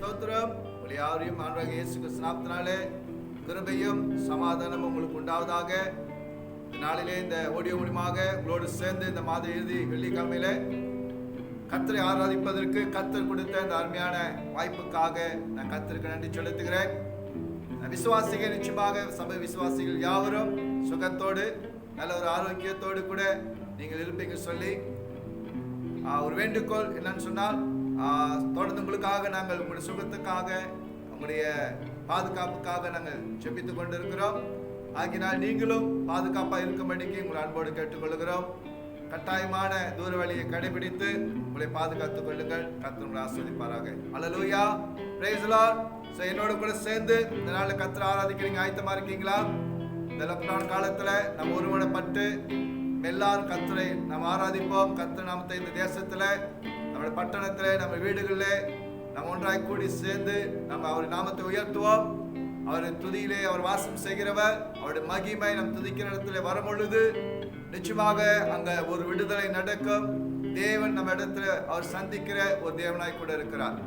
ஸ்தோத்திரம். உங்களை யாரையும் ஆண்டவராகிய இயேசு கிறிஸ்து நாமத்தினாலே கிருபையும் சமாதானம் உங்களுக்கு உண்டாவதாக. இந்த நாளிலே இந்த ஆடியோ மூலமாக உங்களோடு சேர்ந்து இந்த மாத இறுதி வெள்ளிக்கிழமையில கர்த்தரை ஆராதிப்பதற்கு கர்த்தர் கொடுத்த இந்த அருமையான வாய்ப்புக்காக நான் கர்த்தருக்கு நன்றி செலுத்துகிறேன். விசுவாசிகள் நிச்சயமாக சபை விசுவாசிகள் யாவரும் சுகத்தோடு நல்ல ஒரு ஆரோக்கியத்தோடு கூட நீங்கள் இருப்பீங்க சொல்லி ஒரு வேண்டுகோள் என்னன்னு சொன்னால், தொடர்ந்து உங்களுக்காக நாங்கள் உங்களுடைய சுகத்துக்காக உங்களுடைய பாதுகாப்புக்காக நாங்கள் ஜெபித்துக் கொண்டிருக்கிறோம். ஆகினால் நீங்களும் பாதுகாப்பாக இருக்கும்படிக்கு உங்களை அன்போடு கேட்டுக்கொள்கிறோம். கட்டாயமான தூர வழியை கடைபிடித்து உங்களை பாதுகாத்துக் கொள்ளுங்கள். கர்த்தர் உங்களை ஆசீர்வதிப்பாராக. அல்லேலூயா, பிரைஸ் தி லார்ட். என்னோட கூட சேர்ந்து இந்த நாளில் கர்த்தரை ஆராதிக்கிறீங்க ஆயத்தமா இருக்கீங்களா? இந்த லாக்டவுன் காலத்துல நம்ம ஒருமனப்பட்டு எல்லாரும் கர்த்தரை நம்ம ஆராதிப்போம். கர்த்தர் நாமத்தை இந்த தேசத்துல, நம்முடைய பட்டணத்துல, நம்ம வீடுகளில் நம்ம ஒன்றாய் கூடி சேர்ந்து நம்ம அவருடைய நாமத்தை உயர்த்துவோம். அவருடைய துதியிலே அவர் வாசம் செய்கிறவர். அவருடைய மகிமை நம் துதிக்கிற இடத்துல வரும் பொழுது நிச்சயமாக அங்க ஒரு விடுதலை நடக்கும். தேவன் நம்ம இடத்துல அவர் சந்திக்கிற ஒரு தேவனாய் கூட இருக்கிறார்.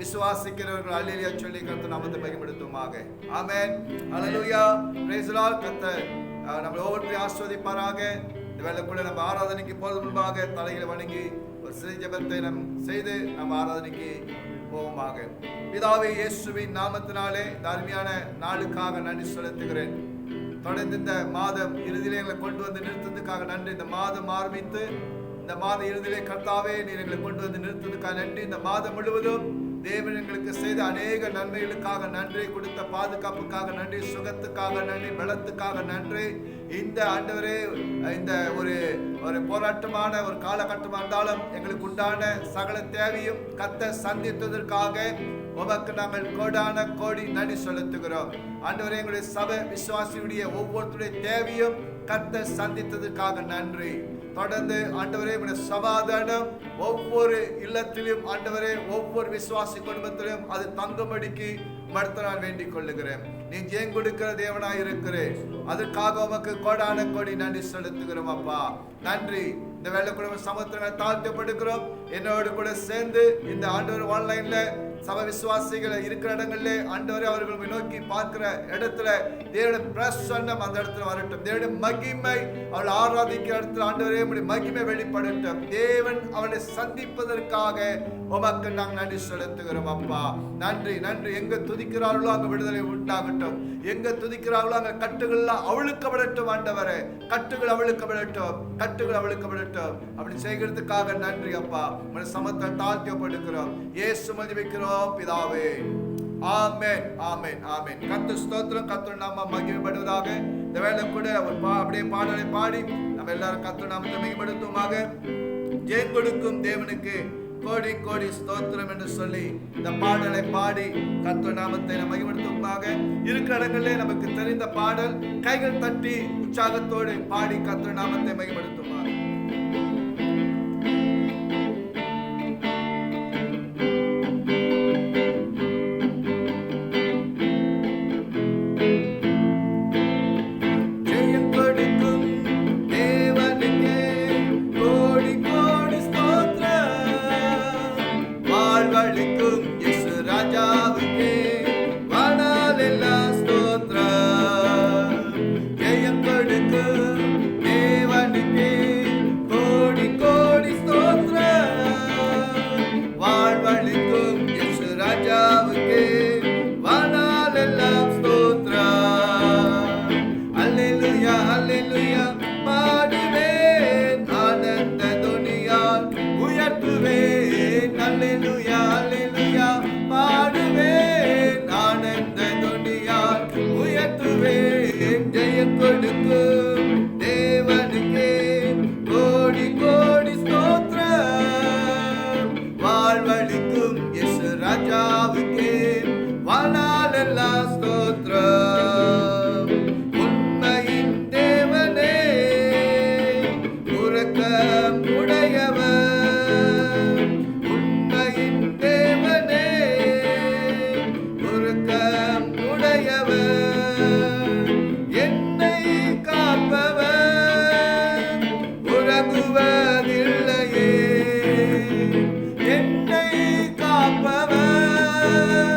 விசுவாசிக்கிறவர்கள் அல்லேலூயா சொல்லி கர்த்தர் நாமத்தை மகிமைப்படுத்துவோமாக. ஆமென், அல்லேலூயா, பிரைஸ் தி லார்ட். கர்த்தர் நம்மை ஒவ்வொருவரையும் ஆசீர்வதிப்பாராக. இந்த வேளை கூட நம்ம ஆராதனைக்கு போறது முன்பாக தலைகளை வணங்கி ஒரு சிறிய ஜெபத்தை நாம் செய்து நம்ம ஆராதனைக்கு போவோமாக. பிதாவே, இயேசுவின் நாமத்தினாலே இந்த அருமையான நாளுக்காக நன்றி செலுத்துகிறேன். தொடர்ந்து இந்த மாதம் இறுதியிலே எங்களை கொண்டு வந்து நிறுத்ததுக்காக நன்றி. இந்த மாதம் ஆரம்பித்து இந்த மாத இறுதியிலே கர்த்தாவே நீர் எங்களை கொண்டு வந்து நிறுத்ததுக்காக நன்றி. இந்த மாதம் முழுவதும் தேவன் எங்களுக்கு செய்த அநேக நன்மைகளுக்காக நன்றி. கொடுத்த பாதுகாப்புக்காக நன்றி, சுகத்துக்காக நன்றி, பலத்துக்காக நன்றி. இந்த ஆண்டவரே, இந்த ஒரு போராட்டமான ஒரு காலகட்டமாக இருந்தாலும் எங்களுக்கு உண்டான சகல தேவையும் கர்த்தர் சந்தித்ததற்காக உமக்கு நாங்கள் கோடான கோடி நன்றி செலுத்துகிறோம். ஆண்டவரே, எங்களுடைய சபை விசுவாசியுடைய ஒவ்வொருத்தருடைய தேவையும் கர்த்தர் சந்தித்ததற்காக நன்றி. தொடர்ந்து ஆண்டவரே, சமாதானம் ஒவ்வொரு இல்லத்திலும் ஆண்டவரே, ஒவ்வொரு விசுவாசி குடும்பத்திலும் அது தங்கும்படிக்கு மறுத்த நான் வேண்டிக் கொள்ளுகிறேன். நீ ஜெயம் கொடுக்கிற தேவனாய் இருக்கிறேன். அதற்காக உமக்கு கோடான கோடி நன்றி செலுத்துகிறோம் அப்பா. நன்றி. இந்த வேலை குடும்ப சமுத்திரங்களை தாழ்த்தப்படுகிறோம். என்னோடு கூட சேர்ந்து இந்த ஆண்டவர் ஆன்லைன்ல சபை விசுவாசிகள் இருக்கிற இடங்களிலே ஆண்டவரே அவர்களை நோக்கி பார்க்கிற இடத்துல தேவனுடைய பிரசன்னம் அந்த இடத்துல வரட்டும். தேவனுடைய மகிமை அவள் ஆராதிக்கிற இடத்துல ஆண்டவரே உம்முடைய மகிமை வெளிப்படட்டும். தேவன் அவளை சந்திப்பதற்காக உமக்கு நாங்கள் நன்றி செலுத்துகிறோம் அப்பா. நன்றி, நன்றி. எங்க துதிக்கிறார்களோ அங்க விடுதலை உண்டாகட்டும். எங்க துதிக்கிறார்களோ அங்க கட்டுகள் அவிழ்க்கப்படட்டும். ஆண்டவரே, கட்டுகள் அவிழ்க்கப்படட்டும், கட்டுகள் அவிழ்க்கப்படட்டும். அப்படி செய்கிறதுக்காக நன்றி அப்பா. உங்களுடைய சமத்தை தாழ்த்தப்படுகிறோம். இயேசு மகிமைக்கிறோம் பிதாவே. ஆமென், ஆமென், ஆமென். கர்த்தர் ஸ்தோத்திரம். கர்த்தர் நாம மகிமைப்படுவதாக. இந்த வேளை கூட அப்படியே பாடலை பாடி நம்ம எல்லாரும் கர்த்தர் நாமத்தை மகிமைப்படுத்துவோமாக. ஜெயம் கொடுக்கும் தேவனுக்கு கோடி கோடி ஸ்தோத்திரம் என்று சொல்லி இந்த பாடலை பாடி கர்த்தர் நாமத்தை நம்ம மகிமைப்படுத்துவோமாக. இருக்கிற இடங்களிலே நமக்கு தெரிந்த பாடல் கைகள் தட்டி உற்சாகத்தோடு பாடி கர்த்தர் நாமத்தை மகிமைப்படுத்துவோமாக. என்னை காப்பவர்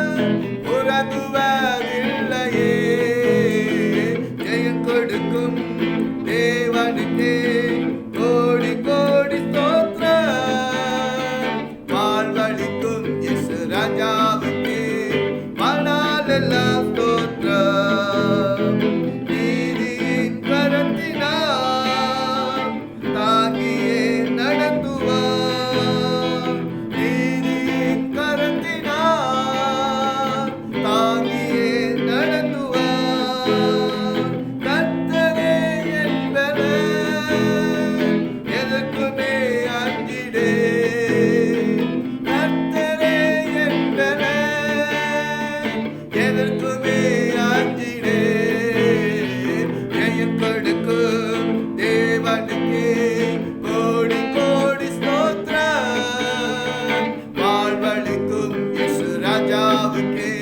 ராஜாவுக்கே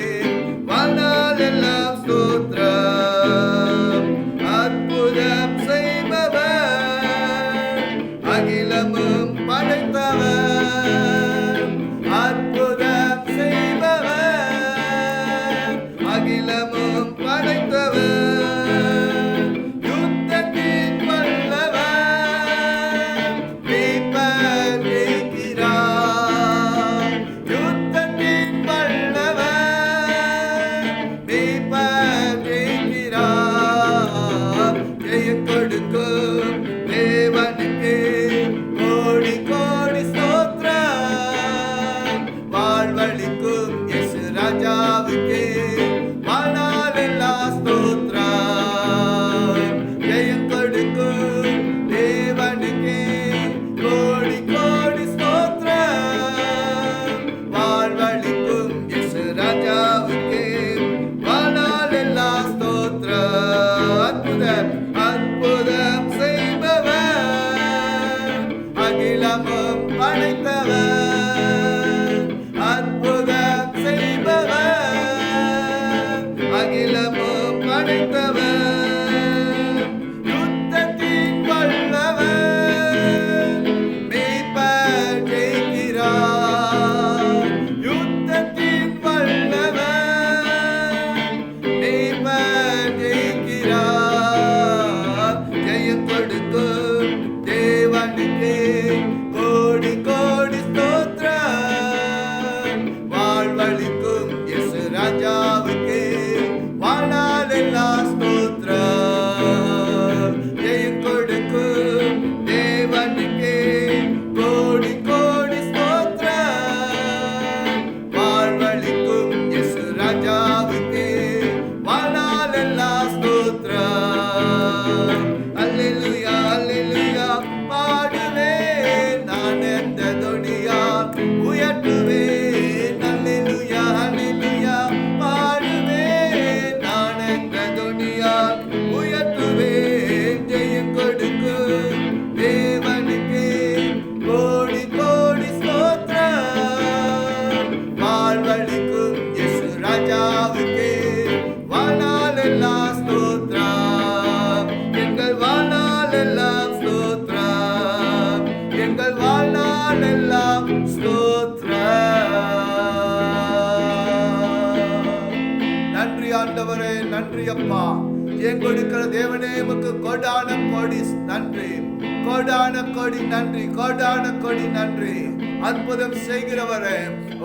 வாழ்நாளெல்லாம் ஸ்தோத்திரம். அற்புதம் செய்பவர், அகிலமும் படைத்தவர். அற்புதம் செய்பவர், அகிலமும் படைத்தவர். யுத்தத்தின் வல்லவர், மீட்பர் இருக்கிறார். யுத்தத்தின் வல்லவர், மீட்பர் இருக்கிறார். ஜெயம் கொடுக்கும் தேவனுக்கு கோடி கோடி ஸ்தோத்திரம். வாழ்வளிக்கும் இயேசு ராஜாவுக்கே வாழ்நாளெல்லாம் ஸ்தோத்திரம். ஜெயம் கொடுக்கும் தேவனுக்கே கோடி கோடி ஸ்தோத்திரம். வாழ்வளிக்கும் இயேசு ராஜாவுக்கே வாழ்நாளெல்லாம் ஸ்தோத்திரம். அற்புதம் அற்புதம் செய்பவர், அகிலமும் படைத்தவர். அற்புதம் செய்பவர், அகிலமும் படைத்தவர். யுத்தத்தின் வல்லவர், மீட்பர் ஜெயிக்கிறார். யுத்தத்தின் வல்லவர், மீட்பர் ஜெயிக்கிறார். ஜெயம் கொடுக்கும் தேவனுக்கே கோடி கோடி ஸ்தோத்திரம். வாழ்வளிக்கும் இயேசு ராஜாவுக்கே வாழ்நாளெல்லாம் ஸ்தோத்திரம். ஜெயம் கொடுக்கும் தேவனுக்கே கோடி கோடி ஸ்தோத்திரம். வாழ்வளிக்கும் இயேசு ராஜாவுக்கே வாழ்நாளெல்லாம் ஸ்தோத்திரம். அல்லேலூயா அல்லேலூயா பாடுவேன் நான் எந்த தொனியால் உயர்த்துவேன். அல்லேலூயா அல்லேலூயா பாடுவேன் நான் எந்த தொனியால் உயர்த்துவேன். ஜெயம் கொடுக்கும் தேவனுக்கே கோடி கோடி ஸ்தோத்திரம். வாழ்வளிக்கும் இயேசு ராஜாவுக்கே வாழ்நாளெல்லாம் ஸ்தோத்திரம். எங்கள் வாழ்நாளெல்லாம் ஸ்தோத்திரம். எங்கள் வாழ்நாளெல்லாம் ஸ்தோத்திரம். நன்றி ஆண்டவரே, நன்றி அப்பா. என் கொடுக்கிற தேவனே உமக்கு கோடான கோடி நன்றி. கோடான கோடி நன்றி, கோடான கோடி நன்றி. அற்புதம் செய்கிறவரே,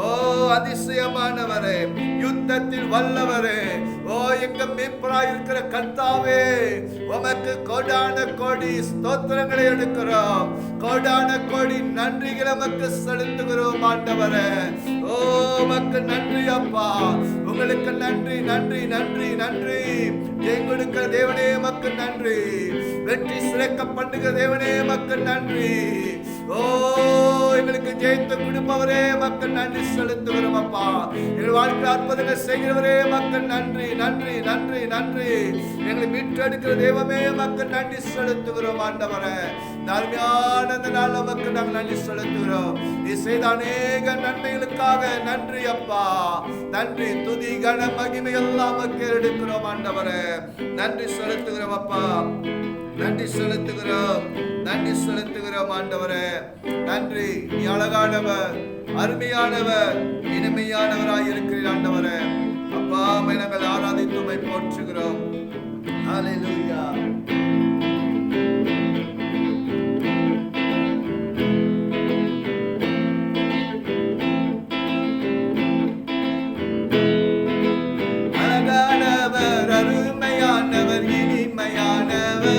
ஓ அதிசயமானவரே, யுத்தத்தில் வல்லவரே, ஓ எங்க மீட்பராய் இருக்கிற கர்த்தாவே, உமக்கு கோடான கோடி ஸ்தோத்திரங்களை எடுக்கிறோம். கோடான கோடி நன்றிகளை உமக்கு செலுத்துகிறோம் ஆண்டவரே. ஓ உமக்கு நன்றி அப்பா. உங்களுக்கு நன்றி நன்றி நன்றி நன்றி. ஜெயம் கொடுக்கிற தேவனே உமக்கு நன்றி. வெற்றி சிறக்க பண்ணுகிற தேவனே உமக்கு நன்றி. ஓ எங்களுக்கு ஜெயத்தை கொடுப்பவரே மக்கள் நன்றி செலுத்துகிறோம் அப்பா. எங்கள் வாழ்க்கை அற்புதங்கள் செய்கிறவரே மக்கள் நன்றி நன்றி நன்றி நன்றி. எங்களை மீட்டெடுக்கிற தெய்வமே மக்கள் நன்றி செலுத்துகிறோம் ஆண்டவரே. அருமையான இந்த நாள் மக்கள் நாங்கள் நன்றி செலுத்துகிறோம். நீ செய்த அநேக நன்மைகளுக்காக நன்றி அப்பா. நன்றி துதி கன மகிமை எல்லாம் மக்கள் எடுக்கிறோம் ஆண்டவரே. நன்றி செலுத்துகிறோம் அப்பா. நன்றி செலுத்துகிறோம், நன்றி செலுத்துகிறோம் ஆண்டவரே. நன்றி. நீ அழகானவர், அருமையானவர், இனிமையானவராய் இருக்கிறீர் ஆண்டவரே. அப்பா உம்மை நாங்கள் ஆராதித்து உம்மை போற்றுகிறோம். ஹல்லேலூயா. அழகானவர், அருமையானவர், இனிமையானவர்.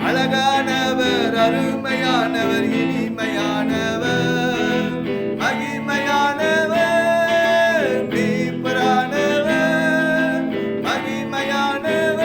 அழகானவர், அருமையானவர், இனிமையானவர், மகிமையானவர், மீட்பரானவர், மகிமையானவர்,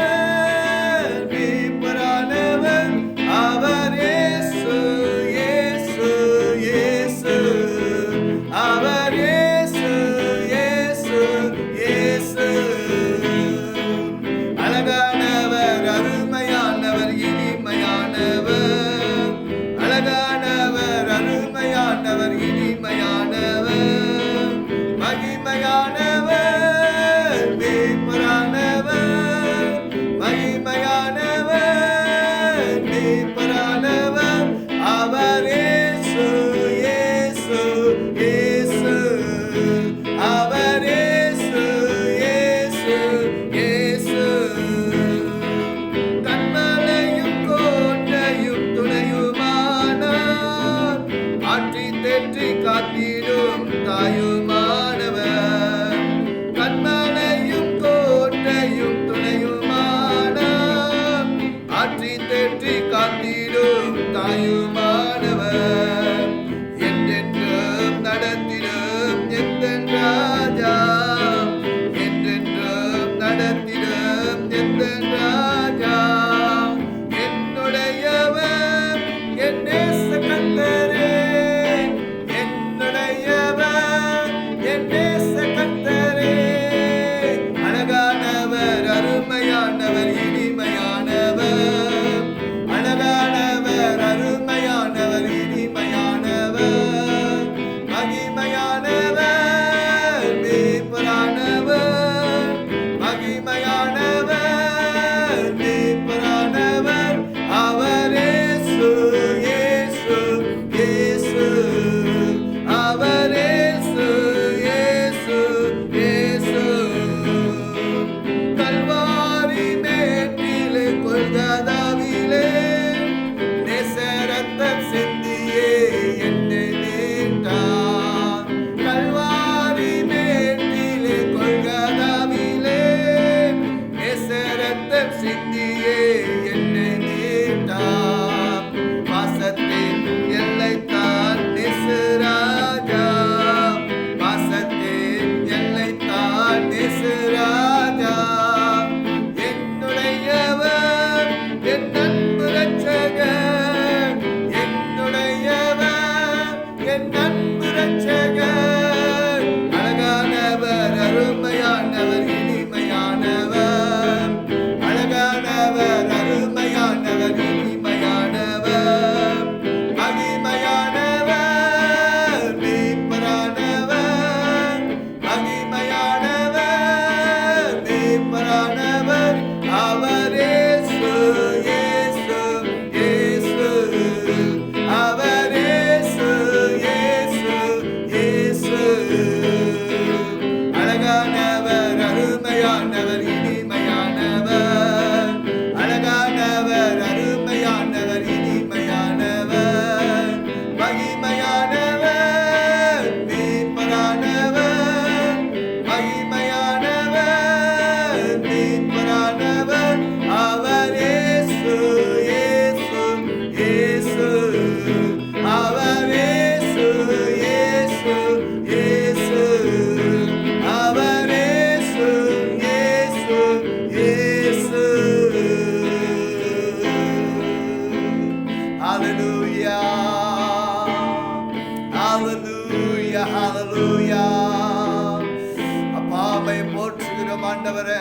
ஆண்டவரே.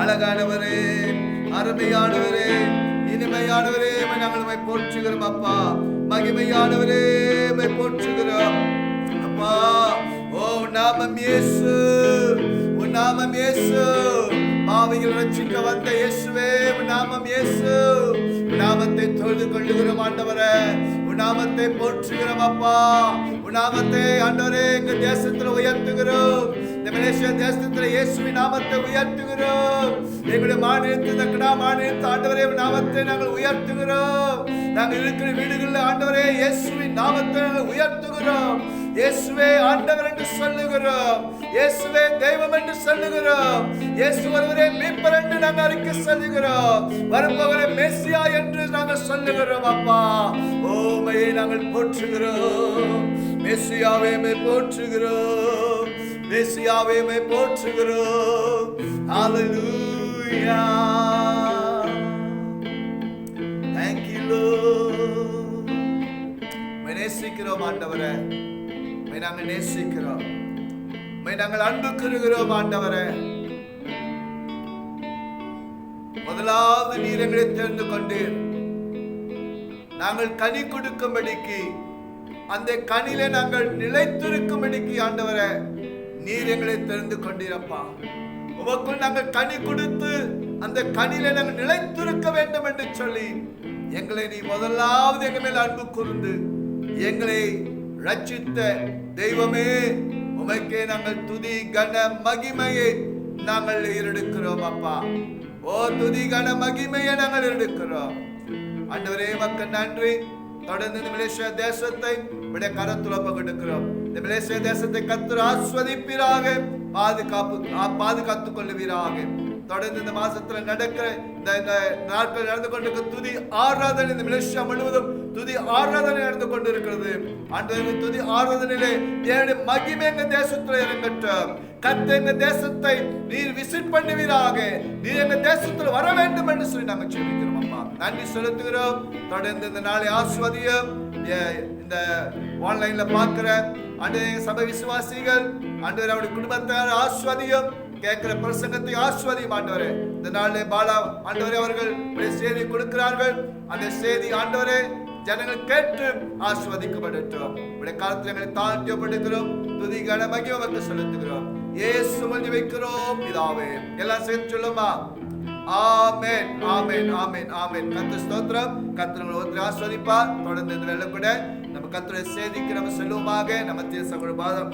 அழகானவரே, அருமையானவரே, இனிமையானவரே, நாங்கள் உம்மை போற்றுகிறோம் அப்பா. மகிமையானவரே, உம்மை போற்றுகிறோம் அப்பா. ஓ நாமம் இயேசு, உன் நாமம் இயேசு. பாவிகள் ரட்சிக்க வந்த இயேசுவே, உன் நாமம் இயேசு. உன் நாமத்தை தொழுது கொள்ளுகிறோம் ஆண்டவரே. உன் நாமத்தை போற்றுகிறோம் அப்பா. உன் நாமத்தை ஆண்டவரே எங்க தேசத்துல உயர்த்துகிறோம். இந்த மலேசியா தேசத்துல இயேசுவின் நாமத்தை உயர்த்துகிறோம். எங்களுடைய மாநிலத்தில் தக்கடா மாநிலத்தில் ஆண்டவரே நாமத்தை நாங்கள் உயர்த்துகிறோம். நாங்கள் இருக்கிற வீடுகளில் ஆண்டவரே இயேசுவின் நாமத்தை நாங்கள் உயர்த்துகிறோம். இயேசுவே ஆண்டவர் என்று சொல்லுகிறோம். இயேசுவே தெய்வம் என்று சொல்லுகிறோம். இயேசு ஒருவரே மீட்பர் என்று நாங்கள் அறிக்கை சொல்லுகிறோம். வருபவரே மெசியா என்று நாங்கள் சொல்லுகிறோம் அப்பா. ஓமையை நாங்கள் போற்றுகிறோம். மெசியாவே போற்றுகிறோம். மெசியாவே போற்றுகிறோம். ஹalleluya. Thank you Lord. நேசிக்கிறோம் ஆண்டவரே. நாங்கள் நேசிக்கிறோம். நாங்கள் அன்பு கூறுகிறோம் ஆண்டவரே. முதலாவது நீர் எங்களை தெரிந்து கொண்டீர். நாங்கள் கனி கொடுக்கும்படிக்கு, அந்த கனியில நாங்கள் நிலைத்திருக்கும்படிக்கு ஆண்டவரே நீர் எங்களை தெரிந்து கொண்டீரப்பா. உமக்குள் நாங்கள் கனி கொடுத்து அந்த கனியில நாங்கள் நிலைத்திருக்க வேண்டும் என்று சொல்லி எங்களை நீ முதலாவது எங்க மேல் அன்பு கூர்ந்து எங்களை ரட்சித்த தெய்வமே, உமக்கே நாங்கள் துதி கன மகிமையை நாங்கள் ஏறெடுக்கிறோம் அப்பா. ஓ துதி கன மகிமையை நாங்கள் ஏறெடுக்கிறோம் ஆண்டவரே. மக்கள் நன்றி. தொடர்ந்து இந்த மலேசியா தேசத்தை விட கரத்துல பகிர்ந்துக்கிறோம். இந்த மலேசியா தேசத்தை கர்த்தர் ஆஸ்வதிப்பீராக, பாதுகாத்துக் கொள்ளுவீராக. தொடர்ந்து இந்த மாசத்துல நடக்கிற இந்த நாட்கள் நடந்து கொண்டிருக்க துதி ஆராதனை இந்த மலேசியா முழுவதும் துதி ஆராதனை நடந்து கொண்டிருக்கிறது. ஆண்டவரே துதி ஆராதனையிலே தேவனுடைய மகிமை எங்க தேசத்துல இறங்கட்டும். கர்த்தர் எங்க தேசத்தை நீர் விசிட் பண்ணுவீராக. நீர் எங்க தேசத்துல வர வேண்டும் என்று சொல்லி நாங்கள் ஜெபிக்கிறோம் அப்பா. நன்றி செலுத்துகிறோம். தொடர்ந்து இந்த நாளை ஆஸ்வதியும். இந்த ஆன்லைன்ல பார்க்கிற ஆண்டவரே சபை விசுவாசிகள் ஆண்டவரே அவருடைய குடும்பத்தார் ஆஸ்வதியும். கேட்கிற பிரசங்கத்தை ஆஸ்வதியும் ஆண்டவரே. இந்த நாளிலே பாலா ஆண்டவரே அவர்கள் செய்தி கொடுக்கிறார்கள். அந்த செய்தி ஆண்டவரே ஜனங்கள் கேட்டு ஆஸ்வதிக்கப்படட்டும். உடைய காலத்தில் எங்களை தாழ்த்தியப்படுகிறோம். துதி கன மகிமை செலுத்துகிறோம். இயேசுவில் வைக்கிறோம் பிதாவே. எல்லாம் சேர்த்து சொல்லுமா? ஆமென் ஆமென் ஆமென் ஆமென். கர்த்தர் ஸ்தோத்திரம். கர்த்தர் உங்களை ஒருத்தரை ஆஸ்வதிப்பார். தொடர்ந்து இந்த வேளை கூட நம்ம கர்த்தருடைய செய்திக்கு நம்ம செல்லுமாக நம்ம தேச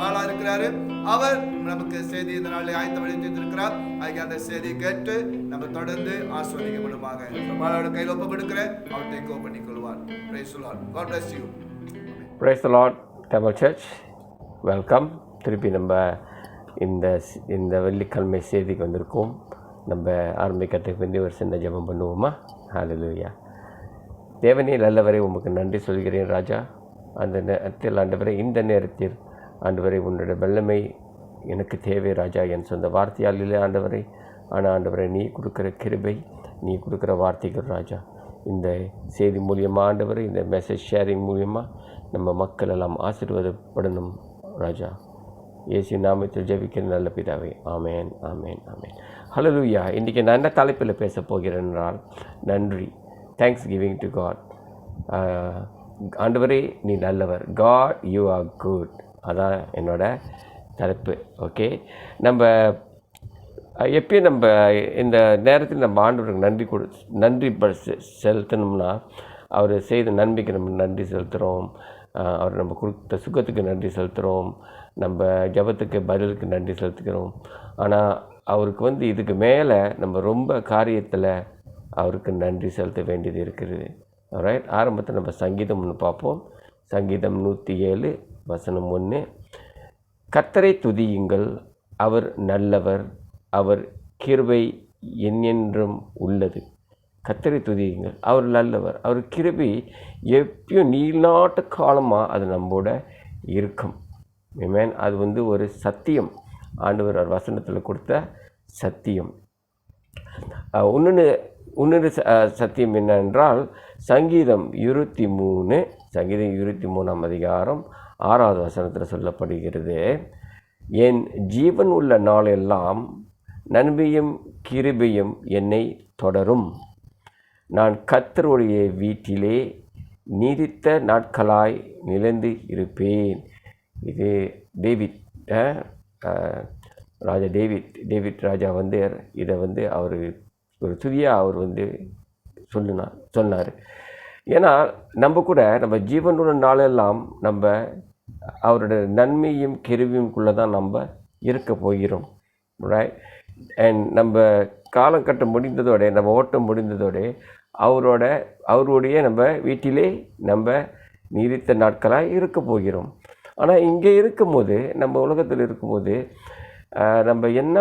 பாலா இருக்கிறாரு. அவர் நமக்கு செய்தி இந்த நாளில் ஆயத்தப்படுத்தி இருக்கிறார். அதுக்கு அந்த செய்தியை கேட்டு நம்ம தொடர்ந்து ஆஸ்வதிக்கப்படுமாக பாலாவோட கையில் ஒப்பு கொடுக்கிறேன். அவர் டேக் ஓவர் பண்ணிக்கொள்வார். Praise the Lord. God bless you. Praise the Lord. Tamil Church. Welcome. திருப்பி நம்ம இந்த வெள்ளிக்கிழமை செய்திக்கு வந்திருக்கோம். நம்ம ஆரம்பிக்கிறதுக்கு வேண்டிய ஒரு சின்ன ஜெபம் பண்ணுவோமா? ஹல்லேலூயா. தேவனே நல்லவரே, உமக்கு நன்றி சொல்கிறேன் ராஜா. அந்த நேரத்தில் ஆண்டவரே, இந்த நேரத்தில் ஆண்டவரே உன்னுடைய வல்லமை எனக்கு தேவை ராஜா. என் சொந்த வார்த்தையால் இல்லை ஆண்டவரே, ஆனால் ஆண்டவரே நீ கொடுக்குற கிருபை, நீ கொடுக்குற வார்த்தைகள் ராஜா. இந்த செய்தி மூலியமாக ஆண்டவரே, இந்த மெசேஜ் ஷேரிங் மூலியமாக நம்ம மக்கள் எல்லாம் ஆசீர்வாதப்படணும் ராஜா. இயேசு நாமத்தில் ஜெபிக்கிற நல்ல பிதாவே. ஆமேன் ஆமேன் ஆமேன். ஹல்லேலூயா. இன்றைக்கி நான் என்ன தலைப்பில் பேச போகிறேன் என்றால் நன்றி. Thanks giving to God. ஆண்டவரே நீ நல்லவர். God you are good. அதான் என்னோட தலைப்பு. ஓகே, நம்ம எப்பயும் நம்ம இந்த நேரத்தில் நம்ம ஆண்டவருக்கு நன்றி செலுத்தணும்னா அவர் செய்த நன்மைக்கு நம்ம நன்றி செலுத்துகிறோம். அவர் நம்ம கொடுத்த சுகத்துக்கு நன்றி செலுத்துகிறோம். நம்ம ஜபத்துக்கு பதிலுக்கு நன்றி செலுத்துக்கிறோம். ஆனால் அவருக்கு இதுக்கு மேலே நம்ம ரொம்ப காரியத்தில் அவருக்கு நன்றி செலுத்த வேண்டியது இருக்கிறது. ரைட். ஆரம்பத்தில் நம்ம சங்கீதம் ஒன்று பார்ப்போம். சங்கீதம் 107 வசனம் 1. கர்த்தரை துதியுங்கள், அவர் நல்லவர், அவர் கிருபை என்றென்றும் உள்ளது. கர்த்தரை துதியுங்கள், அவர் நல்லவர், அவர் கிருபை எப்பயும் நீள்நாட்டு காலமாக அது நம்மோட இருக்கும். ஆமென். அது ஒரு சத்தியம். ஆண்டவர் வசனத்தில் கொடுத்த சத்தியம். இன்னொரு சத்தியம் என்னென்றால் சங்கீதம் 23 அதிகாரம் 6வது வசனத்தில் சொல்லப்படுகிறது, என் ஜீவன் உள்ள நாளெல்லாம் நன்மையும் கிருபையும் என்னை தொடரும். நான் கர்த்தருடைய வீட்டிலே நீடித்த நாட்களாய் நிலைந்து இருப்பேன். இது டேவிட் ராஜா டேவிட் ராஜா வந்து இதை வந்து அவர் ஒரு துதியாக அவர் வந்து சொன்னார். ஏன்னா நம்ம கூட நம்ம ஜீவனோட நாளெல்லாம் நம்ம அவரோட நன்மையும் கிருபையும்குள்ளே தான் நம்ம இருக்க போகிறோம். ரைட். அண்ட் நம்ம காலகட்டம் முடிந்ததோட நம்ம ஓட்டம் முடிந்ததோட அவருடைய நம்ம வீட்டிலே நம்ம நீடித்த நாட்களாக இருக்க போகிறோம். ஆனால் இங்கே இருக்கும்போது நம்ம உலகத்தில் இருக்கும்போது நம்ம என்ன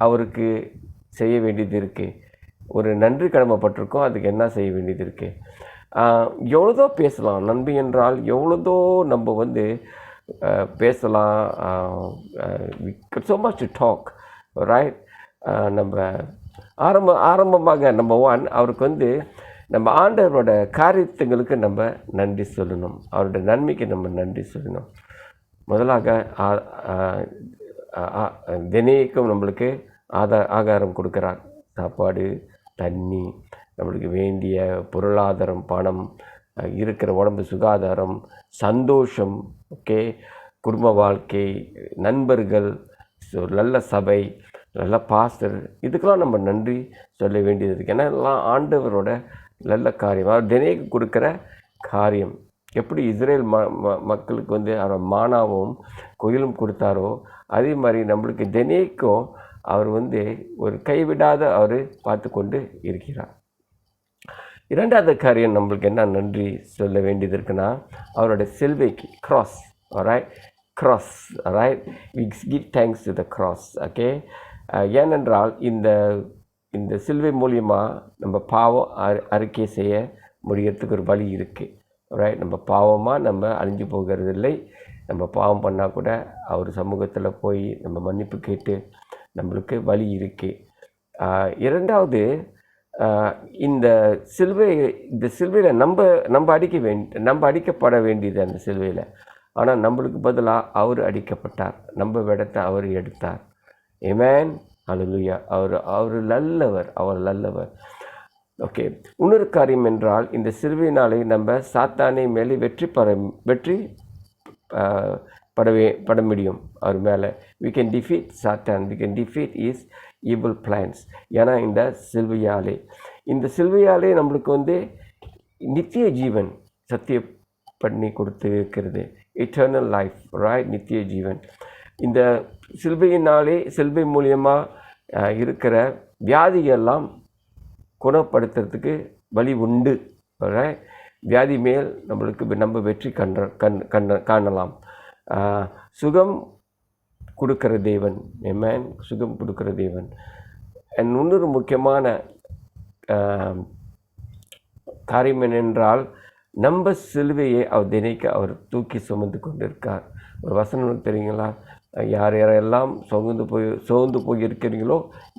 அவருக்கு செய்ய வேண்டியது இருக்குது, ஒரு நன்றி கடமைப்பட்டிருக்கோம், அதுக்கு என்ன செய்ய வேண்டியது இருக்குது. எவ்வளோதோ பேசலாம், நன்மை என்றால் எவ்வளோதோ நம்ம வந்து பேசலாம். so much to talk, right? நம்ம ஆரம்பமாக நம்பர் 1 அவருக்கு வந்து நம்ம ஆண்டவரோட காரியத்துங்களுக்கு நம்ம நன்றி சொல்லணும், அவரோட நன்மைக்கு நம்ம நன்றி சொல்லணும். முதலாக தினைக்கும் நம்மளுக்கு ஆகாரம் கொடுக்குறார், சாப்பாடு, தண்ணி, நம்மளுக்கு வேண்டிய பொருளாதாரம், பணம், இருக்கிற உடம்பு சுகாதாரம், சந்தோஷம், ஓகே, குடும்ப வாழ்க்கை, நண்பர்கள், நல்ல சபை, நல்ல பாஸ்டர், இதுக்கெல்லாம் நம்ம நன்றி சொல்ல வேண்டியது இருக்குது. ஏன்னா எல்லாம் ஆண்டவரோட நல்ல காரியம், அவர் தினைக்கு கொடுக்குற காரியம். எப்படி இஸ்ரேல் மக்களுக்கு வந்து அவர் மானாவும் கோயிலும் கொடுத்தாரோ அதே மாதிரி நம்மளுக்கு தினைக்கும் அவர் வந்து ஒரு கைவிடாத அவர் பார்த்து கொண்டு இருக்கிறார். இரண்டாவது காரியம் நம்மளுக்கு என்ன நன்றி சொல்ல வேண்டியது இருக்குன்னா அவரோட சிலுவைக்கு, cross, alright, cross, alright, we give thanks to the cross, okay. ஏனென்றால் இந்த சிலுவை மூலியமாக நம்ம பாவம் அறிக்கை செய்ய முடியறதுக்கு ஒரு வழி இருக்குது, ரைட். நம்ம பாவமாக நம்ம அழிஞ்சு போகிறது இல்லை. நம்ம பாவம் பண்ணால் கூட அவர் சமூகத்தில் போய் நம்ம மன்னிப்பு கேட்டு நம்மளுக்கு வழி இருக்குது. இரண்டாவது, இந்த சிலுவையில் நம்ம அடிக்கப்பட வேண்டியது அந்த சிலுவையில். ஆனால் நம்மளுக்கு பதிலாக அவர் அடிக்கப்பட்டார், நம்ம விடத்தை அவர் எடுத்தார். ஆமென், அல்லேலூயா. அவர் நல்லவர். ஓகே. இன்னொரு காரியம் என்றால் இந்த சிலுவையினாலே நம்ம சாத்தானை மேலே வெற்றி பட முடியும். அவர் மேலே we can defeat Satan, we can defeat his evil plans. ஏன்னா இந்த சிலுவையாலே நம்மளுக்கு வந்து நித்திய ஜீவன் சத்தியம் பண்ணி கொடுத்து இருக்கிறது, இட்டர்னல் லைஃப், ரைட், நித்திய ஜீவன். இந்த சிலுவை மூலியமாக இருக்கிற வியாதியெல்லாம் குணப்படுத்துறதுக்கு வழி உண்டு, ரைட். வியாதி மேல் நம்ம வெற்றி காணலாம். சுகம் கொடுக்கிற தேவன், ஆமென், சுகம் கொடுக்கிற தேவன். இன்னொரு முக்கியமான காரியம் என்னென்றால் நம்ம சிலுவையை அவர் தினைக்கு அவர் தூக்கி சுமந்து கொண்டிருக்கார். ஒரு வசனம் தெரியுங்களா, யாரெல்லாம் சோர்ந்து போய் இருக்கிறீங்களோ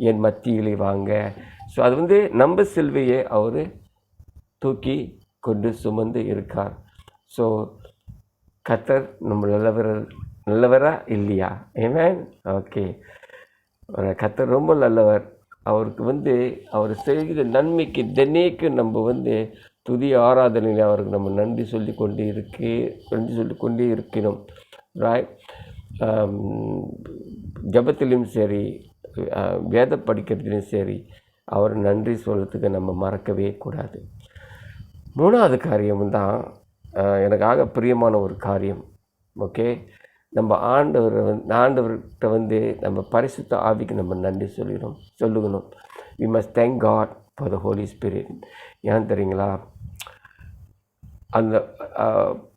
என் மத்தியிலே வாங்க. ஸோ அது வந்து நம்ம சிலுவையை அவர் தூக்கி கொண்டு சுமந்து இருக்கார். ஸோ கர்த்தர் நம்ம நல்லவரா இல்லையா? ஆமென். ஓகே, கர்த்தர் ரொம்ப நல்லவர். அவருக்கு வந்து அவர் செய்கிற நன்மைக்கு தினைக்கு நம்ம வந்து துதி ஆராதனையில் அவருக்கு நம்ம நன்றி சொல்லி கொண்டே இருக்கணும், ரைட். ஜபத்திலும் சரி, வேத படிக்கிறதுலையும் சரி, அவர் நன்றி சொல்கிறதுக்கு நம்ம மறக்கவே கூடாது. மூணாவது காரியம் தான் எனக்காக பிரியமான ஒரு காரியம், ஓகே. நம்ம ஆண்டவர்கிட்ட வந்து நம்ம பரிசுத்த ஆவிக்கு நம்ம நன்றி சொல்லணும். we must thank God for the Holy Spirit. ஏன் தெரியுங்களா, அந்த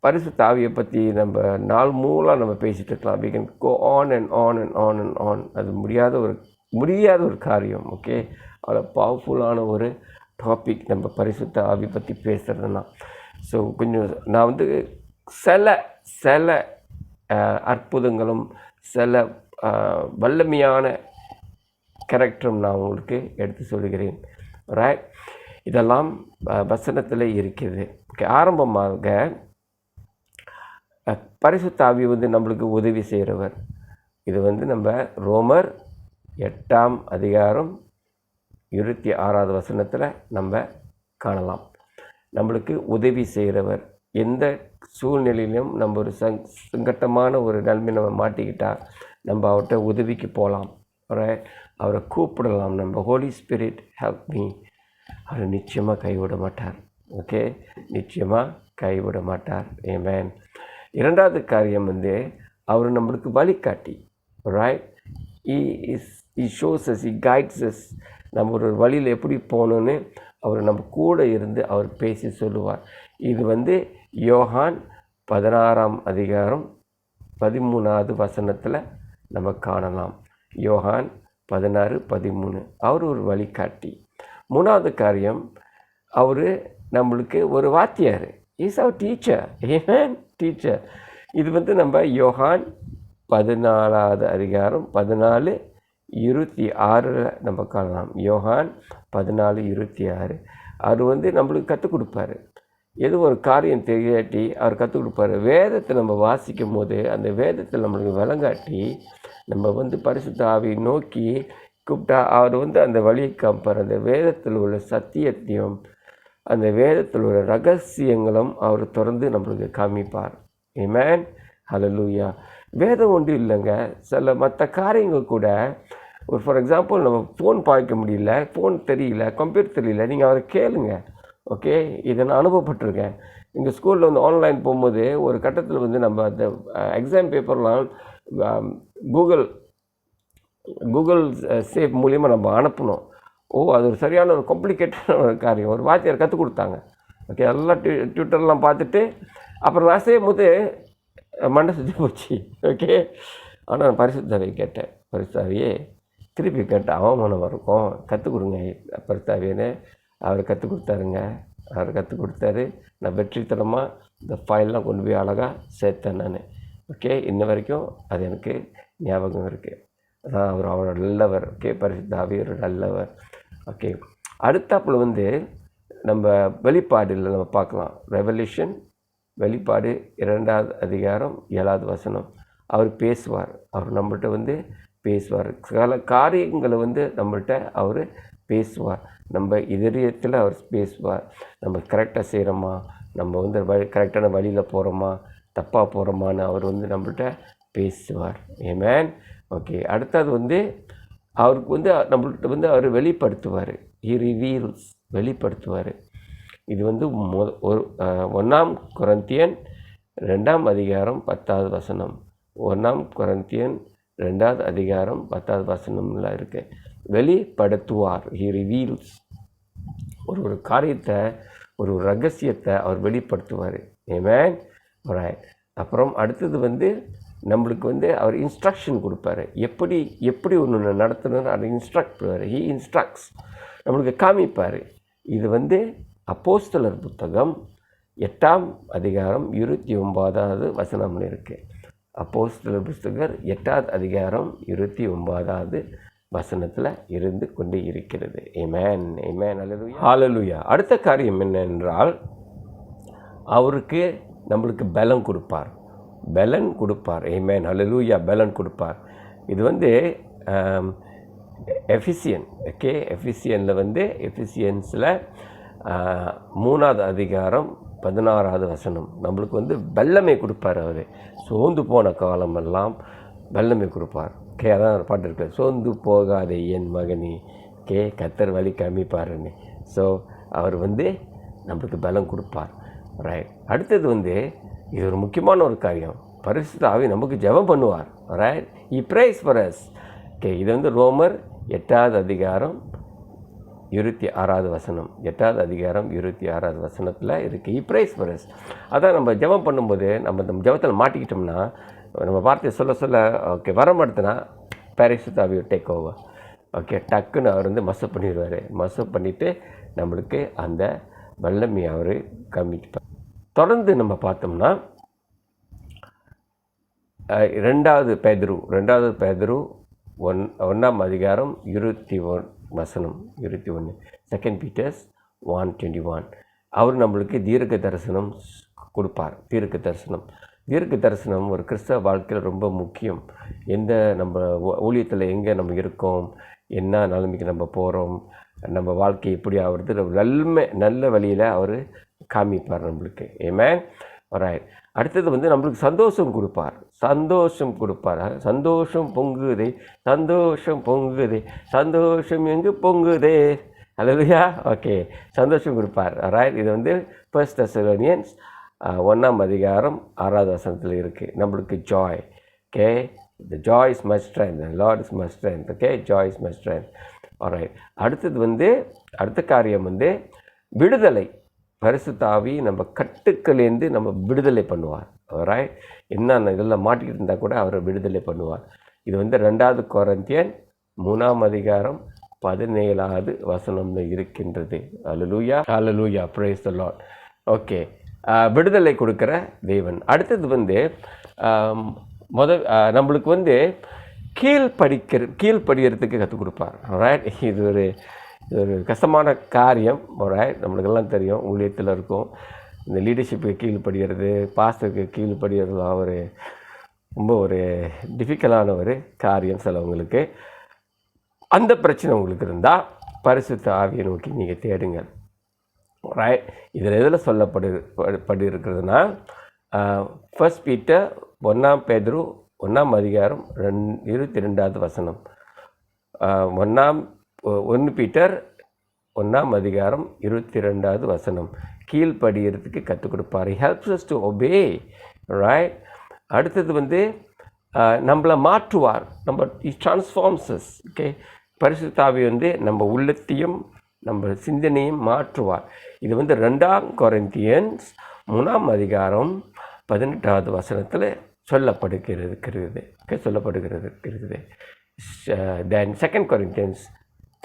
பரிசுத்த ஆவியை பற்றி நம்ம நாள் மூலம் நம்ம பேசிகிட்டு இருக்கலாம். we can go on and on and on and on. அது முடியாத ஒரு காரியம், ஓகே. அவ்வளோ பவர்ஃபுல்லான ஒரு டாபிக் நம்ம பரிசுத்த ஆவி பற்றி பேசுகிறதுனா. ஸோ கொஞ்சம் நான் வந்து சில அற்புதங்களும் சில வல்லமையான கேரக்டரும் நான் உங்களுக்கு எடுத்து சொல்கிறேன், ரைட். இதெல்லாம் வசனத்தில் இருக்கிறது, ஓகே. ஆரம்பமாக பரிசுத்த ஆவி வந்து நம்மளுக்கு உதவி செய்கிறவர். இது வந்து நம்ம ரோமர் 8ஆம் அதிகாரம் 26வது வசனத்தில் நம்ம காணலாம். நம்மளுக்கு உதவி செய்கிறவர். எந்த சூழ்நிலையிலும் நம்ம ஒரு சங்கட்டமான ஒரு நிலைமை நம்ம மாட்டிக்கிட்டால் நம்ம அவர்கிட்ட உதவிக்கு போகலாம், அவரை கூப்பிடலாம். நம்ம ஹோலி ஸ்பிரிட் ஹெல்ப் மீ, அவர் நிச்சயமாக கைவிட மாட்டார். ஓகே, நிச்சயமாக கைவிட மாட்டார். ஆமென். இரண்டாவது காரியம் அவர் நம்மளுக்கு வழிகாட்டி. Right, he shows us, he guides us. நம்ம ஒரு வழியில் எப்படி போகணுன்னு அவர் நம்ம கூட இருந்து அவர் பேசி சொல்லுவார். இது யோகான் 16ஆம் அதிகாரம் 13வது வசனத்தில் நம்ம காணலாம். யோகான் 16:13. அவர் ஒரு வழிகாட்டி. மூணாவது காரியம், அவர் நம்மளுக்கு ஒரு வாத்தியார். இஸ் அவர் டீச்சர். ஏன் டீச்சர்? இது நம்ம யோகான் 14வது அதிகாரம் 14:26 நம்ம காணலாம். யோகான் 14:26. அவர் நம்மளுக்கு கற்றுக் கொடுப்பார். எது ஒரு காரியம் தெரியாட்டி அவர் கற்றுக் கொடுப்பார். வேதத்தை நம்ம வாசிக்கும் போது அந்த வேதத்தில் நம்மளுக்கு விளங்காட்டி நம்ம பரிசுத்த ஆவியை நோக்கி கூப்பிட்டா அவர் அந்த வழியை காப்பார். அந்த வேதத்தில் உள்ள சத்தியத்தையும் அந்த வேதத்தில் உள்ள ரகசியங்களும் அவர் தொடர்ந்து நம்மளுக்கு காமிப்பார். ஆமென். ஹல்லேலூயா. வேதம் ஒன்றும் இல்லைங்க, சில மற்ற காரியங்கள் கூட. ஒரு ஃபார் எக்ஸாம்பிள், நம்ம ஃபோன் பார்க்க முடியல, ஃபோன் தெரியல, கம்ப்யூட்டர் தெரியல, நீங்கள் அவரை கேளுங்க. ஓகே, இதை நான் அனுபவப்பட்டிருக்கேன். எங்கள் ஸ்கூலில் ஆன்லைன் போகும்போது ஒரு கட்டத்தில் நம்ம அந்த எக்ஸாம் பேப்பர்லாம் கூகுள் சேஃப் மூலியமாக நம்ம அனுப்பணும். அது ஒரு சரியான ஒரு காம்ப்ளிகேட்டடான ஒரு காரியம். ஒரு வாத்தியார் கற்றுக் கொடுத்தாங்க. ஓகே, எல்லாம் ட்விட்டர்லாம் பார்த்துட்டு அப்புறம் நான் செய்யும்போது மண்டை சுற்றி போச்சு. ஓகே, ஆனால் நான் பரிசுத்தாவியை கேட்டேன். பரிசுத்தாவியே திருப்பி கேட்டேன், அவமானம் இருக்கும், கற்றுக் கொடுங்க பரிசுத்தாவியன்னு. அவர் கற்றுக் கொடுத்தாருங்க. அவர் கற்றுக் கொடுத்தாரு. நான் வெற்றித்தனமாக இந்த ஃபைல்லாம் கொண்டு போய் அழகாக சேர்த்தேன் நான். ஓகே, இன்ன வரைக்கும் அது எனக்கு ஞாபகம் இருக்குது. அதான் அவரோட நல்லவர். ஓகே, பரிசுத்தாவியர் நல்லவர். ஓகே, அடுத்தாப்பில் நம்ம வெளிப்பாடில் நம்ம பார்க்கலாம். ரெவல்யூஷன், வெளிப்பாடு 2வது அதிகாரம் 7வது வசனம். அவர் பேசுவார். அவர் நம்மள்கிட்ட பேசுவார். சில காரியங்களை நம்மள்கிட்ட அவர் பேசுவார். நம்ம இதயத்தில் அவர் பேசுவார். நம்ம கரெக்டாக செய்கிறோமா, நம்ம கரெக்டான வழியில் போகிறோமா, தப்பாக போகிறோமான்னு அவர் நம்மள்கிட்ட பேசுவார். ஆமென். ஓகே, அடுத்தது அவருக்கு நம்மள்கிட்ட அவர் வெளிப்படுத்துவார். ஹி ரிவீல்ஸ், வெளிப்படுத்துவார். இது 1 கொரிந்தியன் 2ஆம் அதிகாரம் 10வது வசனம். 1 கொரிந்தியன் 2வது அதிகாரம் 10வது வசனம்லாம் இருக்குது. வெளிப்படுத்துவார். He reveals. ஒரு காரியத்தை, ஒரு ரகசியத்தை அவர் வெளிப்படுத்துவார். ஆமென். ரைட். அப்புறம் அடுத்தது நம்மளுக்கு அவர் இன்ஸ்ட்ரக்ஷன் கொடுப்பாரு. எப்படி ஒன்று நடத்தணும்னு அதை இன்ஸ்ட்ரக்ட் பண்ணுவார். ஹி இன்ஸ்ட்ரக்ட்ஸ், நம்மளுக்கு காமிப்பார். இது அப்போஸ்தலர் புத்தகம் 8ஆம் அதிகாரம் 29வது வசனம் இருக்குது. அப்போஸ்தலர் புத்தகர் 8வது அதிகாரம் 29வது வசனத்தில் இருந்து கொண்டு இருக்கிறது. ஆமென். ஆமென். ஹல்லேலூயா. அடுத்த காரியம் என்னென்றால், அவருக்கு நம்மளுக்கு பலம் கொடுப்பார். ஆமென். ஹல்லேலூயா. பலன் கொடுப்பார். இது எஃபிசியன். ஓகே, எஃபிசியனில் எஃபிசியன்ஸில் 3வது அதிகாரம் 16வது வசனம். நம்மளுக்கு வல்லமை கொடுப்பார். அவர் சோர்ந்து போன காலமெல்லாம் வல்லமை கொடுப்பார். ஓகே, அதான் ஒரு பாட்டு இருக்குது, சோர்ந்து போகாதே என் மகனே, ஓகே, கர்த்தர் வழி காமிப்பாருன்னு. ஸோ அவர் நம்மளுக்கு பலம் கொடுப்பார். ரைட். அடுத்தது இது ஒரு முக்கியமான ஒரு காரியம். பரிசுத்த ஆவி நமக்கு ஜெபம் பண்ணுவார். Right. He prays for us. Okay, இது ரோமர் 8வது அதிகாரம் 26வது வசனம். 8வது அதிகாரம் 26வது வசனத்தில் இருக்குது. He prays for us. அதான் நம்ம ஜெபம் பண்ணும்போது நம்ம இந்த ஜெபத்தில் மாட்டிக்கிட்டோம்னா, நம்ம வார்த்தையை சொல்ல ஓகே வரமாட்டுனா பரிசுத்த ஆவியை டேக் ஓவர். ஓகே, டக்குன்னு அவர் மசப் பண்ணிடுவார். மசப் பண்ணிவிட்டு நம்மளுக்கு அந்த வல்லமை அவர் காமிப்பார். தொடர்ந்து நம்ம பார்த்தோம்னா 2வது பேதுரு 1ஆம் அதிகாரம் 21 வசனம் 21. 2 Peter 1:21. அவர் நம்மளுக்கு தீர்க்க தரிசனம் கொடுப்பார். தீர்க்க தரிசனம் தீர்க்க தரிசனம் ஒரு கிறிஸ்தவ வாழ்க்கையில் ரொம்ப முக்கியம். எந்த நம்ம ஊழியத்தில் எங்கே நம்ம இருக்கோம், என்ன நிலைமைக்கு நம்ம போகிறோம், நம்ம வாழ்க்கை எப்படி ஆகிறது நல்ல வழியில் அவர் காமிப்பார் நம்மளுக்கு. ஆமென். ரைட். அடுத்தது நம்மளுக்கு சந்தோஷம் கொடுப்பார். சந்தோஷம் பொங்குதே, சந்தோஷம் பொங்குதே, சந்தோஷம் எங்கு பொங்குதே. அல்லேலூயா. ஓகே, சந்தோஷம் கொடுப்பார். ரைட். இது 1 Thessalonians 1 அதிகாரம் 6வது வசனத்தில் இருக்குது. நம்மளுக்கு Joy. Okay, the joy is my strength, the Lord is my strength. Okay, joy is my strength. Alright. அடுத்தது அடுத்த காரியம் விடுதலை. பரிசுத்த ஆவி நம்ம கட்டுக்கலேருந்து நம்ம விடுதலை பண்ணுவார். ரைட். என்னென்ன இதெல்லாம் மாட்டிக்கிட்டு இருந்தால் கூட அவரை விடுதலை பண்ணுவார். இது 2 கொரிந்தியர் 3 அதிகாரம் 17வது வசனம்ல இருக்கின்றது. அல்லேலூயா, அல்லேலூயா, praise the Lord. ஓகே, விடுதலை கொடுக்குற தேவன். அடுத்தது நம்மளுக்கு கீழ்ப்படிகிறதுக்கு கற்றுக் கொடுப்பார். ரைட். இது ஒரு கஷ்டமான காரியம். ரைட். நம்மளுக்கெல்லாம் தெரியும், ஊழியத்தில் இருக்கும், இந்த லீடர்ஷிப்புக்கு கீழ்ப்படுகிறது, பாஸ்டருக்கு கீழ்ப்படுகிறது ரொம்ப ஒரு டிஃபிகல்ட்டான ஒரு காரியம் சிலவங்களுக்கு. அந்த பிரச்சனை உங்களுக்கு இருந்தால் பரிசுத்த ஆவியை நோக்கி நீங்கள் தேடுங்கள். ரைட். இதில் எதில் சொல்லப்படு இருக்கிறதுனா 1 Peter 1 பேதுரு 1 அதிகாரம் 22வது வசனம். 1 பீட்டர் 1 அதிகாரம் 22வது வசனம். கீழ்ப்படிகிறதுக்கு கற்றுக் கொடுப்பார். Helps us to obey. Right. அடுத்தது நம்மளை மாற்றுவார். ட்ரான்ஸ்ஃபார்ம்ஸஸ். ஓகே, பரிசுத்த ஆவி நம்ம உள்ளத்தையும் நம்ம சிந்தனையும் மாற்றுவார். இது 2 கொரிந்தியன்ஸ் 3 அதிகாரம் 18வது வசனத்தில் சொல்லப்படுகிறது. தென் 2 கொரிந்தியன்ஸ்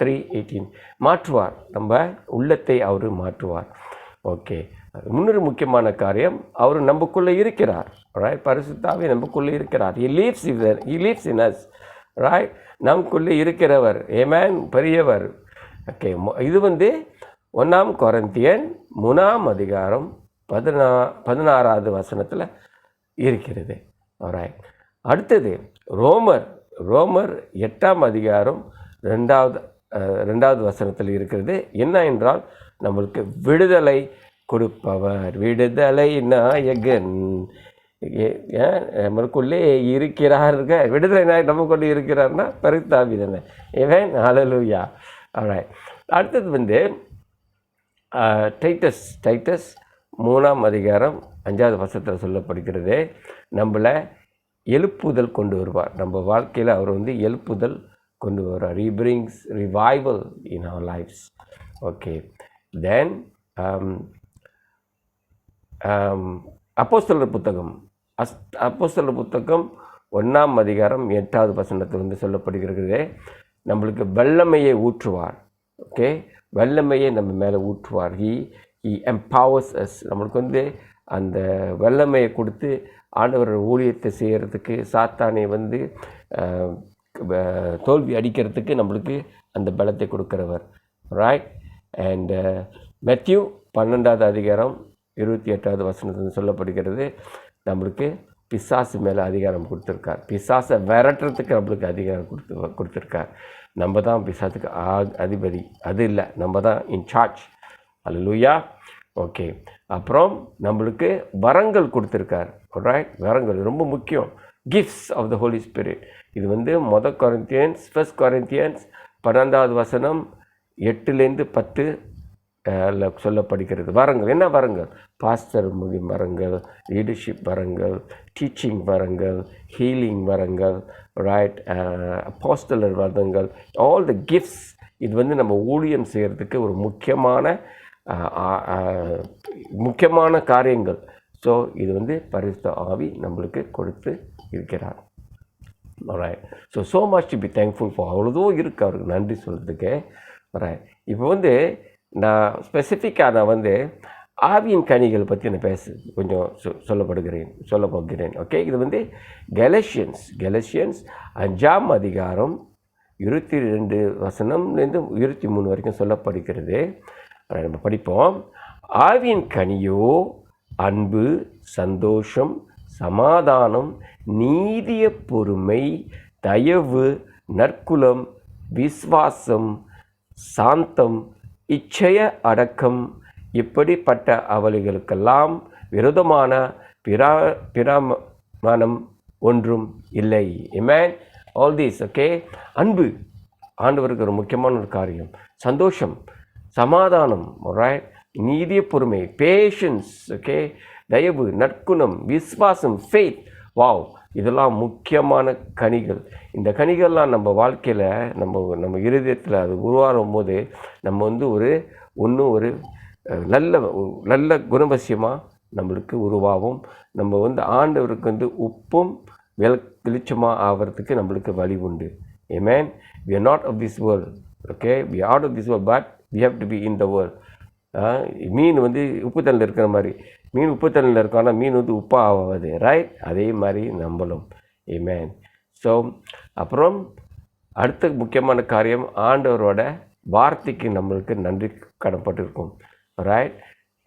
3:18 மாற்றுவார். நம்ம உள்ளத்தை அவர் மாற்றுவார். ஓகே, முன்னொரு முக்கியமான காரியம், அவர் நமக்குள்ளே இருக்கிறார். ரைட். பரிசுத்த ஆவி நமக்குள்ளே இருக்கிறார். He lives in us. Right. நமக்குள்ளே இருக்கிறவர். ஆமென். பெரியவர். ஓகே, இது 1 கொரிந்தியன் 3 அதிகாரம் 16வது வசனத்தில் இருக்கிறது. ரைட். அடுத்தது ரோமர் 8 அதிகாரம் 2வது வசனத்தில் இருக்கிறது. என்ன என்றால் நம்மளுக்கு விடுதலை கொடுப்பவர். விடுதலை நாயகன் நம்மளுக்குள்ளே இருக்கிறார்கள். விடுதலை நாயகன் நமக்குள்ளே இருக்கிறார்னா பரிசுத்த ஆவி தானே. ஆமென். ஹல்லேலூயா. ஆல்ரைட். அடுத்தது டைட்டஸ் 3 அதிகாரம் 5வது வசனத்தில் சொல்லப்படுகிறது. நம்மளை எழுப்புதல் கொண்டு வருவார். நம்ம வாழ்க்கையில் அவர் எழுப்புதல் கொண்டு வருவார். He brings revival in our lives. Okay, then அப்போஸ்தலர் புத்தகம் 1 அதிகாரம் 8வது வசனத்தில் சொல்லப்படுகிறது. நம்மளுக்கு வல்லமையை ஊற்றுவார். ஓகே, வல்லமையை நம்ம மேலே ஊற்றுவார். He empowers us. நம்மளுக்கு அந்த வல்லமையை கொடுத்து ஆண்டவர் ஊழியத்தை செய்கிறதுக்கு, சாத்தானை தோல்வி அடிக்கிறதுக்கு நம்மளுக்கு அந்த பலத்தை கொடுக்கிறவர். ரைட். அண்ட் மேத்யூ 12வது அதிகாரம் 28வது வசனத்தில் சொல்லப்படுகிறது. நம்மளுக்கு பிசாசு மேலே அதிகாரம் கொடுத்துருக்கார். பிசாசை விரட்டுறதுக்கு நம்மளுக்கு அதிகாரம் கொடுத்துருக்கார். நம்ம தான் பிசாசுக்கு அதிபதி, அது இல்லை, நம்ம தான் இன்சார்ஜ். அல்லேலூயா. ஓகே, அப்புறம் நம்மளுக்கு வரங்கள் கொடுத்துருக்கார். ரைட். வரங்கள் ரொம்ப முக்கியம். Gifts of the Holy Spirit. இது 1 கொரிந்தியன்ஸ் 12வது வசனம் 8-10 சொல்லப்படுகிறது. வரங்கள். என்ன வரங்கள்? பாஸ்டர் வரங்கள், லீடர்ஷிப் வரங்கள், டீச்சிங் வரங்கள், ஹீலிங் வரங்கள், ரைட், அப்போஸ்தலர் வரங்கள், ஆல் த கிஃப்ட்ஸ். இது நம்ம ஊழியம் செய்கிறதுக்கு ஒரு முக்கியமான காரியங்கள். ஸோ இது பரிசுத்த ஆவி நம்மளுக்கு கொடுத்து இருக்கிறார். Right. So much to be thankful for. அவ்வளோதோ இருக்குது அவருக்கு நன்றி சொல்கிறதுக்கு. ரைட். இப்போ நான் ஸ்பெசிஃபிக்காக ஆவியின் கனிகள் பற்றி நான் கொஞ்சம் சொல்ல போகிறேன். ஓகே, இது கெலசியன்ஸ் 5 அதிகாரம் 22 வசனம்லேருந்து 23 வரைக்கும் சொல்லப்படுகிறது. நம்ம படிப்போம். ஆவியின் கனியோ அன்பு, சந்தோஷம், சமாதானம், நீடிய பொறுமை, தயவு, நற்குலம், விசுவாசம், சாந்தம், இச்சைய அடக்கம், இப்படிப்பட்ட அவர்களுக்கெல்லாம் விரோதமான பிரமாணம் ஒன்றும் இல்லை. Amen. All this, okay. அன்பு ஆண்டவருக்கு ஒரு முக்கியமான ஒரு காரியம். சந்தோஷம், சமாதானம், alright. நீதிய பொறுமை, பேஷன்ஸ், okay. தயவு, நற்குணம், விசுவாசம், ஃபெய்த். வாவ், இதெல்லாம் முக்கியமான கனிகள். இந்த கனிகள்லாம் நம்ம வாழ்க்கையில் நம்ம இருதயத்தில் அது உருவாகும் போது நம்ம வந்து ஒரு நல்ல குணவசியமாக நம்மளுக்கு உருவாகும். நம்ம வந்து ஆண்டவருக்கு வந்து உப்பும் வெளிச்சமாக ஆகிறதுக்கு நம்மளுக்கு வழி உண்டு. Amen. We are not of this world, okay. We are out of this world, but we have to be in the world. மீன் வந்து உப்பு தண்ணில் இருக்கிற மாதிரி, மீன் உப்பு தண்ணில் இருக்கும், ஆனால் மீன் வந்து உப்பாக ஆகாது, ரைட்? அதே மாதிரி நம்மளும். Amen. ஸோ அப்புறம் அடுத்த முக்கியமான காரியம், ஆண்டவரோட வார்த்தைக்கு நம்மளுக்கு நன்றி கடன்பட்டிருக்கும், ரைட்?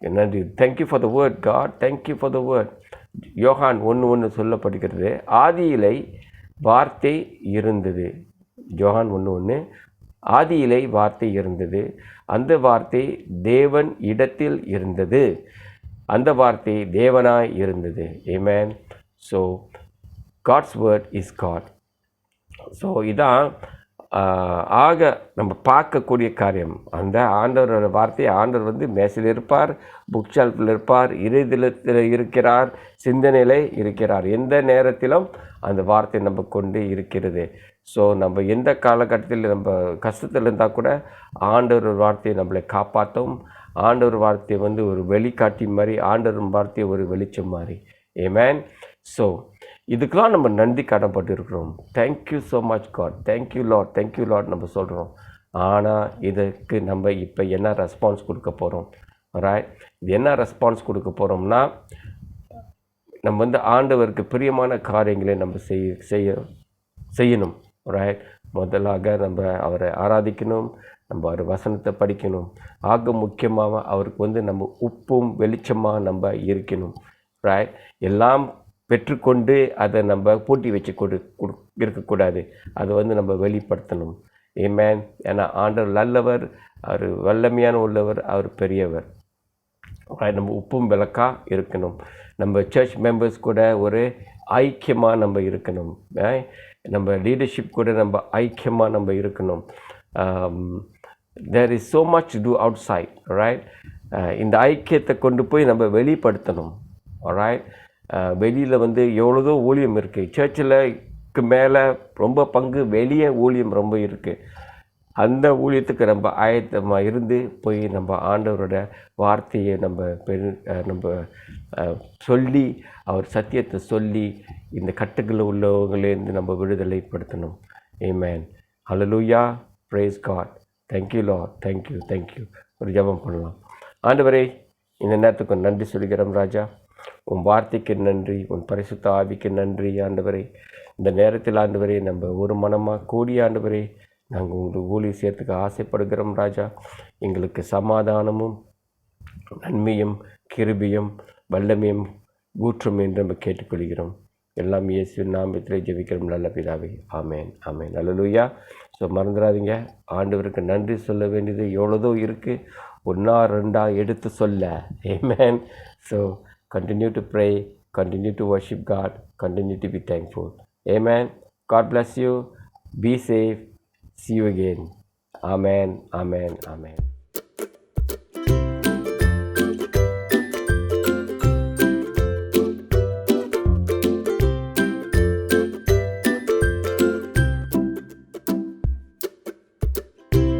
நன்றி. Thank you for the word God, thank you for the word. யோகான் 1:1 சொல்லப்படுகிறது, ஆதியிலே வார்த்தை இருந்தது. யோகான் 1:1, ஆதியிலே வார்த்தை இருந்தது, அந்த வார்த்தை தேவன் இடத்தில் இருந்தது, அந்த வார்த்தை தேவனாய் இருந்தது. Amen. So God's word is God. So இதான் ஆக நம்ம பார்க்கக்கூடிய காரியம். அந்த ஆண்டவரோட வார்த்தையை ஆண்டவர் வந்து மேசையில் இருப்பார், புக் ஷெல்ஃபில் இருப்பார், இருதயத்தில் இருக்கிறார், சிந்தனையில் இருக்கிறார். எந்த நேரத்திலும் அந்த வார்த்தை நம்ம கொண்டு இருக்கிறது. ஸோ நம்ம எந்த காலகட்டத்தில் நம்ம கஷ்டத்தில் இருந்தால் கூட ஆண்டவர் வார்த்தையை நம்மளை காப்பாற்றும். ஆண்டவர் வார்த்தையை வந்து ஒரு வெளிக்காட்டி மாதிரி, ஆண்டவர் வார்த்தையை ஒரு வெளிச்சம் மாதிரி. Amen. ஸோ இதுக்கெலாம் நம்ம நன்றி கடன்பட்டு இருக்கிறோம். Thank you so much God, thank you Lord, thank you Lord நம்ம சொல்கிறோம். ஆனால் இதுக்கு நம்ம இப்போ என்ன ரெஸ்பான்ஸ் கொடுக்க போகிறோம், ரைட்? இது என்ன ரெஸ்பான்ஸ் கொடுக்க போகிறோம்னா, நம்ம வந்து ஆண்டவருக்கு பிரியமான காரியங்களை நம்ம செய்யணும், ரைட்? முதலாக நம்ம அவரை ஆராதிக்கணும், நம்ம அவர் வசனத்தை படிக்கணும். ஆக முக்கியமாக அவருக்கு வந்து நம்ம உப்பும் வெளிச்சமாக நம்ம இருக்கணும், ரைட்? எல்லாம் பெற்றுக்கொண்டு அதை நம்ம போட்டி வச்சு இருக்கக்கூடாது, அதை வந்து நம்ம வெளிப்படுத்தணும். Amen. ஏன்னா ஆண்டவர் நல்லவர், அவர் வல்லமையான உள்ளவர், அவர் பெரியவர். நம்ம உப்பும் விளக்காக இருக்கணும். நம்ம சர்ச் மெம்பர்ஸ் கூட ஒரு ஐக்கியமாக நம்ம இருக்கணும். நம்ம லீடர்ஷிப் கூட நம்ம ஐக்கியமாக நம்ம இருக்கணும். there is so much to do outside, right? இந்த ஐக்கியத்தை கொண்டு போய் நம்ம வெளிப்படுத்தணும், alright? வெளியில் வந்து எவ்வளோதோ ஊழியம் இருக்குது. சர்ச்சில் மேலே ரொம்ப பங்கு வெளியே ஊழியம் ரொம்ப இருக்குது. அந்த ஊழியத்துக்கு நம்ம ஆயத்தமாக இருந்து போய் நம்ம ஆண்டவரோட வார்த்தையை நம்ம சொல்லி, அவர் சத்தியத்தை சொல்லி, இந்த கட்டுகளில் உள்ளவங்களேருந்து நம்ம விடுதலைப்படுத்தணும். Amen. Hallelujah. Praise God. Thank you Lord. Thank you. ஒரு ஜெபம் பண்ணலாம். ஆண்டவரே, இந்த நேரத்துக்கு நன்றி சொல்கிறோம் ராஜா. உன் வார்த்தைக்கு நன்றி, உன் பரிசுத்த ஆவிக்கு நன்றி ஆண்டவரே. இந்த நேரத்தில் ஆண்டவரே நம்ம ஒரு மனமாக கூடி ஆண்டவரே நாங்கள் உங்களுக்கு ஊழிய சேர்த்துக்க ஆசைப்படுகிறோம் ராஜா. எங்களுக்கு சமாதானமும் நன்மையும் கிருபையும் வல்லமையும் ஊற்றும் என்று நம்ம கேட்டுக்கொள்கிறோம். எல்லாம் இயேசுவின் நாமத்திலே ஜெபிக்கிறோம் நல்ல பிதாவே. ஆமேன், ஆமேன். அல்லேலூயா. ஸோ மறந்துடாதீங்க, ஆண்டவருக்கு நன்றி சொல்ல வேண்டியது எவ்வளோதோ இருக்குது, ஒன்றா ரெண்டா எடுத்து சொல்ல. Amen. So continue to pray, continue to worship God, continue to be thankful. Amen. God bless you. Be safe. See you again. Amen, amen, amen.